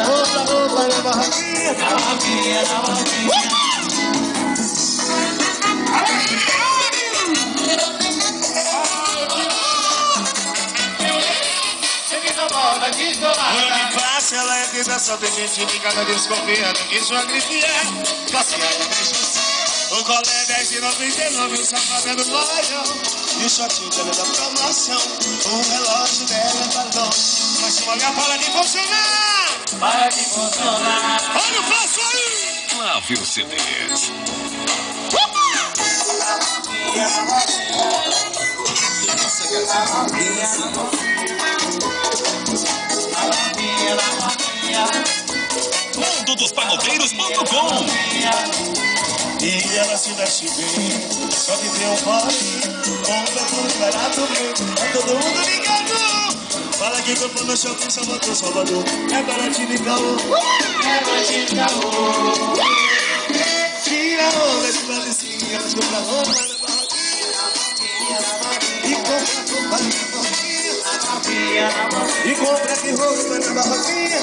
Outra roupa na barraquinha. Olha que fácil, ela é tentação. Tem gente ligada desconfiando que sua gripe é passeada mesmo. O colega é de 99, o sapato é do Lion. E o shortinho dela é da promoção. O relógio dela é balão. Mas se molhar, para de funcionar. Para de funcionar. Olha o passo aí. Flávio CDs. Mundodospagodeiros.com. E ela se veste bem, só que tem um pote. Compra tudo barato mesmo, é todo mundo ligado. Fala que comprou no shopping Salvador. É baratinho e caô. É baratinho e caô. Tira a onda de balicinha, mas compra roupa na barraquinha. E compra roupa na barraquinha. E compra que roupa na barraquinha.